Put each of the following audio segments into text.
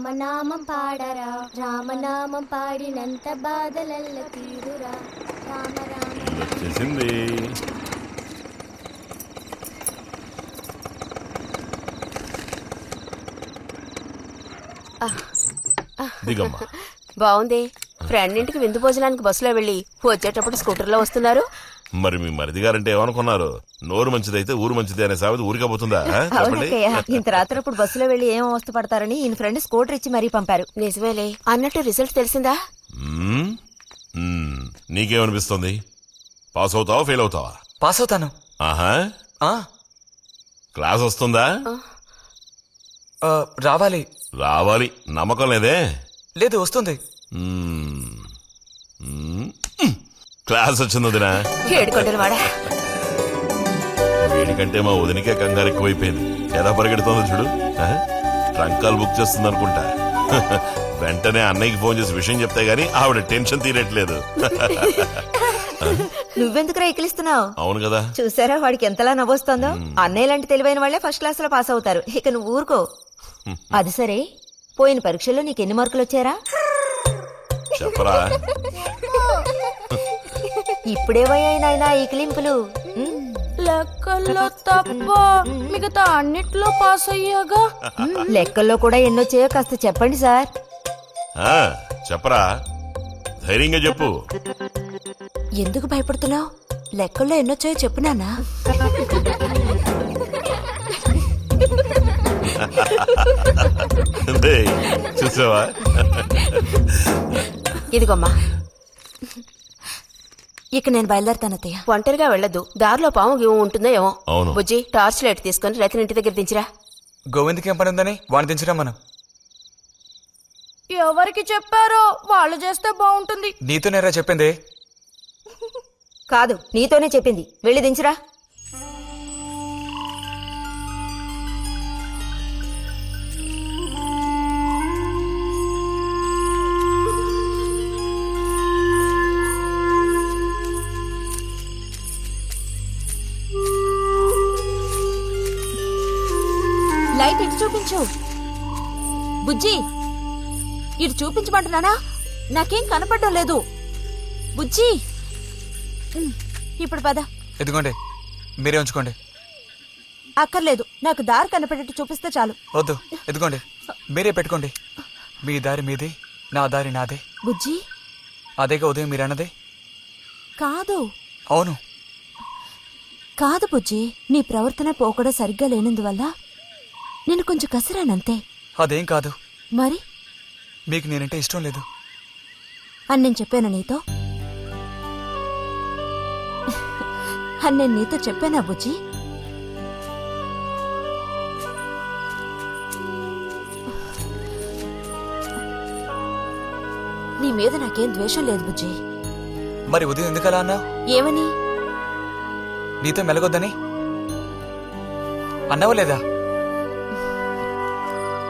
రామనామం పాడరా, రామనామం పాడినంత బాధలల్ల తీరురా. రామ రామ చేసింది. దిగమ్మా. బాగుంది. ఫ్రెండ్ ఇంటికి విందు భోజనానికి బస్సులో వెళ్ళి వచ్చేటప్పుడు స్కూటర్లో వస్తున్నారు. మరి మీ మరిది గారంటే ఏమనుకున్నారు? నోరు మంచిదైతే ఊరు మంచిది అనే సామెత ఊరికపోతుందా? చెప్పండి. ఇంత రాత్రప్పుడు బస్సులో వెళ్లి ఏం అవస్థ పడతారని ఈయన ఫ్రెండ్ స్కూటర్ ఇచ్చి మరీ పంపారు. నిజమేలే. అన్నట్టు రిజల్ట్ తెలిసిందా? నీకేమనిపిస్తుంది? పాస్ అవుతావా ఫెయిల్ అవుతావా? పాస్ అవుతాను. ఆహా. క్లాస్ వస్తుందా? రావాలి. రావాలి. నమ్మకం లేదే? లేదు, వస్తుంది. క్లాస్ వచ్చింది వదినా. ఏడుకొండలవాడా, వీడికంటే మా వదినికే కంగారు ఎక్కువైపోయింది. ఎలా పరిగెడుతుందో చూడు. ట్రంకాలు బుక్ చేస్తుంది అనుకుంటా. వెంటనే అన్నయ్యకి ఫోన్ చేసి విషయం చెప్తే గానీ ఆవిడ టెన్షన్ తీరట్లేదు. నువ్వెందుకు రైకిలిస్తున్నావు? అవును కదా. చూసారా వాడికి ఎంతలా నవ్వొస్తుందో. అన్నయ్య లాంటి తెలివైన వాళ్లే ఫస్ట్ క్లాస్ లో పాస్ అవుతారు. ఇక నువ్వు ఊరుకో. అది సరే, పోయిన పరీక్షల్లో నీకెన్ని మార్కులు వచ్చారా? చెప్పరా. ఇప్పుడేవయ్యాయినా ఈ క్లింపులు? లెక్కల్లో తప్ప మిగతా అన్నిట్లో పాస్ అయ్యాగా. లెక్కల్లో కూడా ఎన్నొచ్చాయో కాస్త చెప్పండి సార్. చెప్పరా, ధైర్యంగా చెప్పు. ఎందుకు భయపడుతున్నావు? లెక్కల్లో ఎన్నొచ్చాయో చెప్పు నాన్నా. చూసావా? ఇదిగోమ్మా, ఇక నేను బయలుదేరుతాను అత్తయ్య. ఒంటరిగా వెళ్ళదు. దారిలో పాము గీము ఉంటుందో ఏమో. అవును. బుజ్జి, టార్చ్ లైట్ తీసుకుని రతన్ ఇంటి దగ్గర దించిరా. గోవింద్కి ఏం పని ఉందని వాడిని దించరా మనం? ఎవరికి చెప్పారో వాళ్ళు చేస్తే బాగుంటుంది. నీతో నేరా చెప్పింది? కాదు, నీతోనే చెప్పింది. వెళ్ళి దించిరా. లైట్ ఇటు చూపించు. బుజ్జి, ఇటు చూపించమంటున్నానా? నాకేం కనపడడం లేదు. బుజ్జి, ఇప్పుడు పద. ఎదుగోండి, మీరే ఉంచుకోండి. అక్కర్లేదు, నాకు దారి కనపడేట్టు చూపిస్తే చాలు. వద్దు, ఎదుగోండి, మీరే పెట్టుకోండి. మీ దారి మీదే, నా దారి నాదే. బుజ్జి, అదేగా ఉదయం మీరు అన్నదే. కాదు. అవును. కాదు బుజ్జి, నీ ప్రవర్తన పోకడ సరిగ్గా లేనందువల్ల నేను కొంచెం కసిరానంతే. అదేం కాదు. మరి మీకు నేనంటే ఇష్టం లేదు అని నేను చెప్పాను నీతో? అని నేను నీతో చెప్పానా బుజ్జి? నీ మీద నాకేం ద్వేషం లేదు బుజ్జి. మరి ఉదయం ఎందుకు అలా అన్నావు? ఏమని? నీతో మెలగొద్దని అన్నావా లేదా?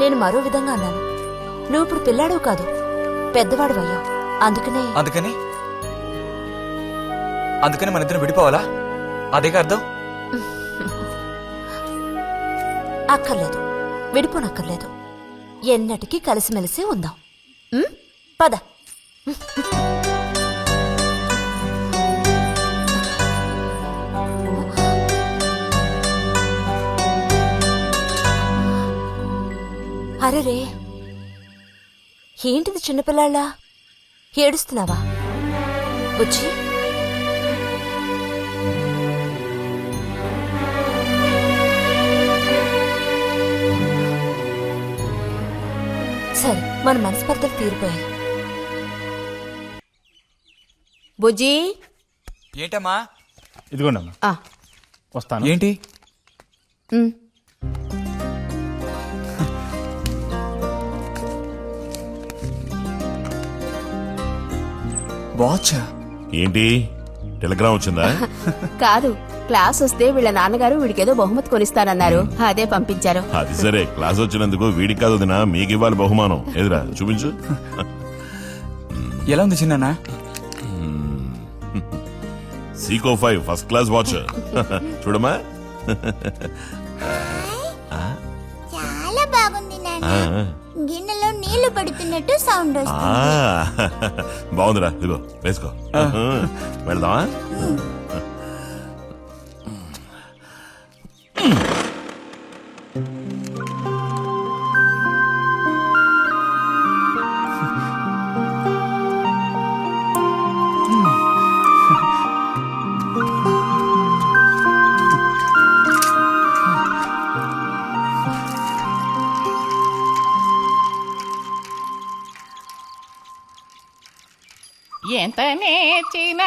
నేను మరో విధంగా అన్నాను. నువ్వు ఇప్పుడు పిల్లాడు కాదు, పెద్దవాడు అయ్యావు. అందుకని మన ఇద్దరం విడిపోవాలా? అదేగా అర్థం? అక్కర్లేదు, విడిపోనక్కర్లేదు. ఎన్నటికీ కలిసిమెలిసి ఉందాం. పద. అరే, ఏంటిది చిన్నపిల్లాళ్ళ ఏడుస్తున్నావా బుజ్జి? సరే, మన మనస్పర్ధలు తీరిపోయాయి. బుజ్జి, ఏంటమ్మా? ఇదిగోండమ్మా, వస్తాను. ఏంటి? వాచ్? ఏంటి, టెలిగ్రామ్ వచ్చిందా? కాదు, క్లాస్ వస్తే వీళ్ళ నాన్నగారు వీడికేదో బహుమతి కొనిస్తానన్నారు. అదే పంపించారు. అది సరే, క్లాస్ వచ్చినందుకు వీడికి కాదు వదినా, మీకు ఇవ్వాలి బహుమానం. ఎదురా చూపించు. ఎలా ఉంది చిన్న? Seeko 5 first class watch. చూడమ్మా. చాలా బాగుంది నాన్న. గిన్నెలో నీళ్లు పడుతున్నట్టు సౌండ్ ఆ, వస్తుంది. బాగుందిరా ఇదిగో వేసుకో వెళ్దామా ఎంత నేర్చినా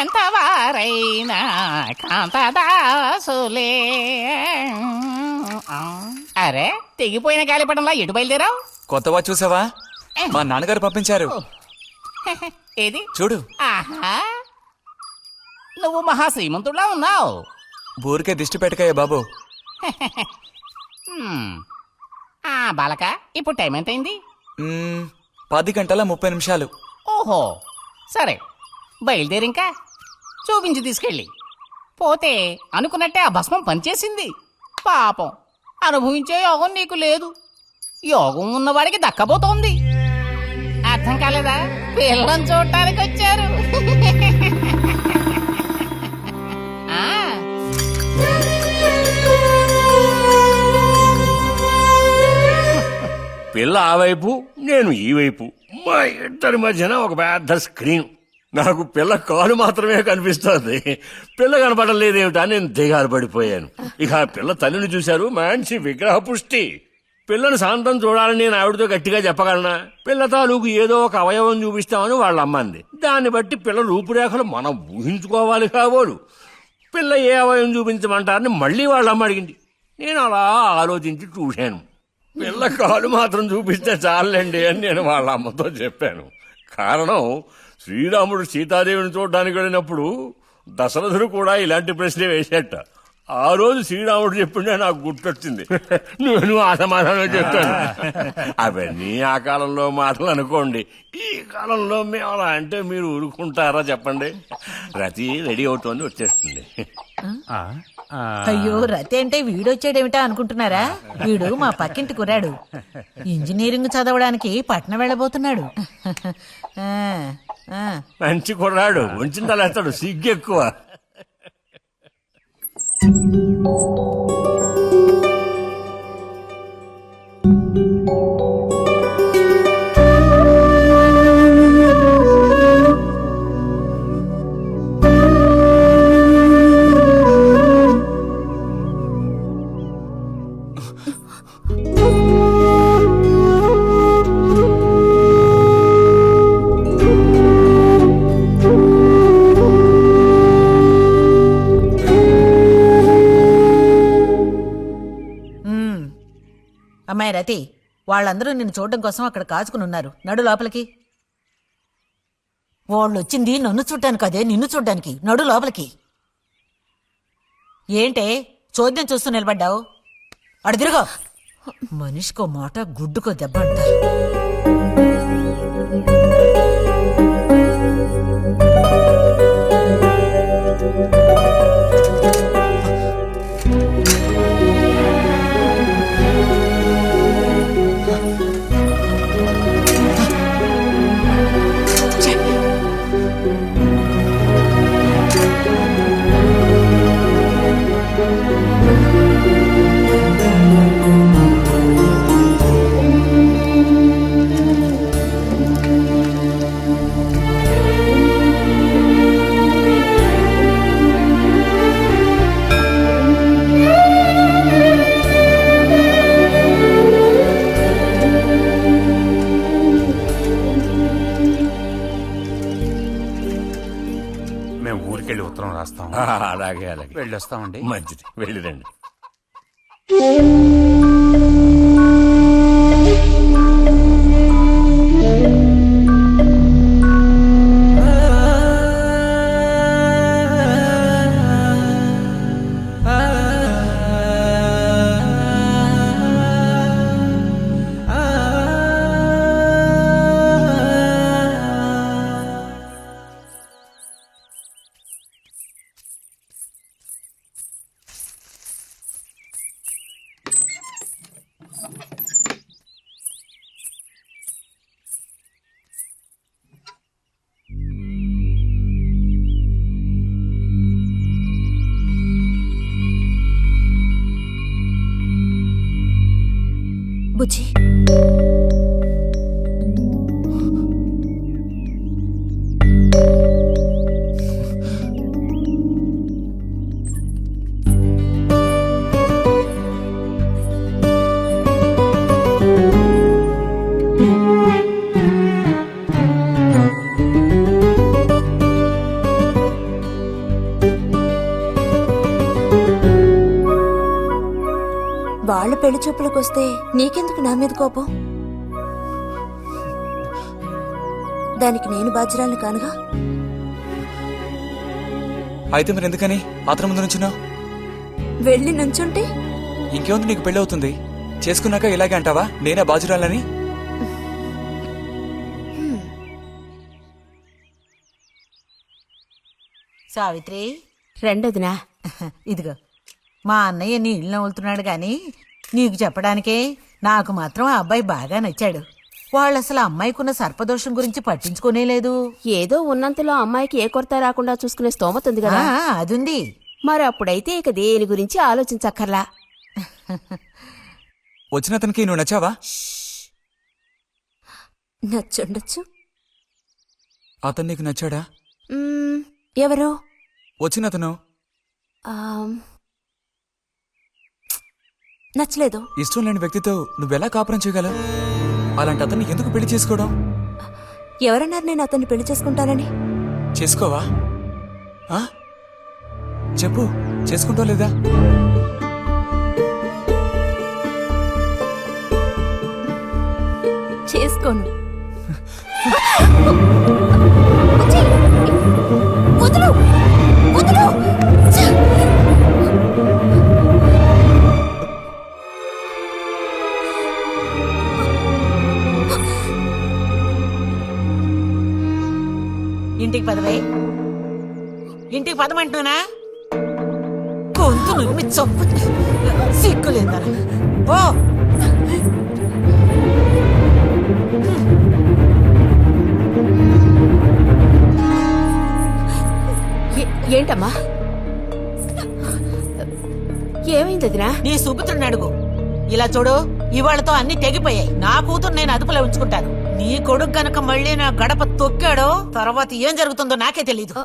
ఎంత వారైనా కాంతదాసులే. అరే తెగిపోయిన గాలిపటంలా ఎటు బయలుదేరావు? కొత్త వాచ్ చూసావా? మా నాన్నగారు పంపించారు. ఏది చూడు. ఆహా, నువ్వు మహా శ్రీమంతుడులా ఉన్నావు. ఊరికే దిష్టి పెట్టకాయ బాబు. బాలక ఇప్పుడు టైం ఎంతైంది? 10:30 ఓహో సరే బయలుదేరింకా చూపించి తీసుకెళ్ళి. పోతే అనుకున్నట్టే ఆ భస్మం పనిచేసింది. పాపం అనుభవించే యోగం నీకు లేదు. యోగం ఉన్నవాడికి దక్కబోతోంది. అర్థం కాలేదా? పిల్లని చూడటానికి వచ్చారు. ఆ, పిల్ల ఆ వైపు నేను ఈ వైపు మా ఇద్దరి మధ్యన ఒక పెద్ద స్క్రీన్. నాకు పిల్ల కాలు మాత్రమే కనిపిస్తోంది. పిల్ల కనపడడం లేదేమిటా నేను దిగాలు పడిపోయాను. ఇక ఆ పిల్ల తల్లిని చూశారు, మంచి విగ్రహ పుష్టి. పిల్లను శాంతం చూడాలని నేను ఆవిడతో గట్టిగా చెప్పగలనా? పిల్ల తాలూకు ఏదో ఒక అవయవం చూపిస్తామని వాళ్ళ అమ్మంది. దాన్ని బట్టి పిల్ల రూపురేఖలు మనం ఊహించుకోవాలి కాబోలు. పిల్ల ఏ అవయవం చూపించమంటారని మళ్ళీ వాళ్ళ అమ్మ అడిగింది. నేను అలా ఆలోచించి చూశాను. పిల్ల కాలు మాత్రం చూపిస్తే చాలండి అని నేను వాళ్ళ అమ్మతో చెప్పాను. కారణం, శ్రీరాముడు సీతాదేవిని చూడడానికి వెళ్ళినప్పుడు దశరథుడు కూడా ఇలాంటి ప్రశ్నే వేసేట. ఆ రోజు శ్రీరాముడు చెప్పిండే నాకు గుర్తొచ్చింది. నేను ఆ సమాధానం చెప్పాను. అవన్నీ ఆ కాలంలో మాటలు అనుకోండి. ఈ కాలంలో మేము అలా అంటే మీరు ఊరుకుంటారా చెప్పండి? రతి రెడీ అవుతోంది, వచ్చేస్తుంది. అయ్యో రతి అంటే వీడొచ్చాడేమిటా అనుకుంటున్నారా? వీడు మా పక్కింటి కుర్రాడు. ఇంజనీరింగ్ చదవడానికి పట్నం వెళ్ళబోతున్నాడు. ఆ, ఆ. మంచి కుర్రాడు, ఉంచిందలేస్తాడు, సిగ్గెక్కువ. అమ్మాయి రతి, వాళ్ళందరూ నిన్ను చూడడం కోసం అక్కడ కాచుకుని ఉన్నారు. నడు లోపలికి. వాళ్ళు వచ్చింది నన్ను చూడ్డానికి అదే, నిన్ను చూడ్డానికి. నడు లోపలికి. ఏంటే చోద్యం చూస్తూ నిలబడ్డావు? అడు తిరుగు. మనిషికో మాట, గుడ్డుకో దెబ్బ అంటారు. మేము ఊరికెళ్ళి ఉత్తరం రాస్తాం. అలాగే అలాగే, వెళ్ళొస్తామండి. మంచిది, వెళ్ళిరండి. వాళ్ళ పెళ్లి చూపులకు వస్తే నీకెందుకు నా మీద కోపం? దానికి నేను బాధ్యురాలు కానుగా. అయితే మరి ఎందుకని అతని ముందు నుంచున్నావు? వెళ్ళి నుంచుంటే ఇంకేముంది, నీకు పెళ్ళి అవుతుంది. చేసుకున్నాక ఇలాగే అంటావా నేనే బాజురాలని? సావిత్రి, రెండోదినా. ఇదిగో మా అన్నయ్య నీ ఇల్లు నవ్వులుతున్నాడు గాని నీకు చెప్పడానికే నాకు మాత్రం ఆ అబ్బాయి బాగా నచ్చాడు. వాళ్ళు అసలు అమ్మాయికున్న సర్పదోషం గురించి పట్టించుకునే లేదు. ఏదో ఉన్నంతలో అమ్మాయికి ఏ కొరత రాకుండా చూసుకునే స్తోమత ఉంది కదా. అదుంది. మరి అప్పుడైతే ఇక దేని గురించి ఆలోచించక్కర్లా. వచ్చిన అతనికి నువ్వు నచ్చావా? నచ్చుండొచ్చు. అతను నీకు నచ్చాడా? ఎవరు? వచ్చిన అతను నచ్చలేదు. ఇష్టం లేని వ్యక్తితో నువ్వెలా కాపురం చేయగలవు? అలాంటి అతన్ని ఎందుకు పెళ్లి చేసుకోవడం? ఎవరన్నారు నేను అతన్ని పెళ్లి చేసుకుంటానని? చేసుకోవా? ఆ? చెప్పు, చేసుకుంటావు లేదా? చేసుకోను. వదులు, వదులు. ఇంటికి పదవే. ఇంటికి పదమంటున్నా గొంతు నువ్వు చొప్పు సిగ్గులేదా? ఓ ఏంటమ్మా, ఏమైంది వదినా? నీ సుపుత్రుని అడుగు. ఇలా చూడు, ఇవాళతో అన్ని తెగిపోయాయి. నా కూతురు నేను అదుపులో ఉంచుకుంటాను. నీ కొడుకు గనక మళ్ళీ నా గడప తొక్కాడో తర్వాత ఏం జరుగుతుందో నాకే తెలీదు.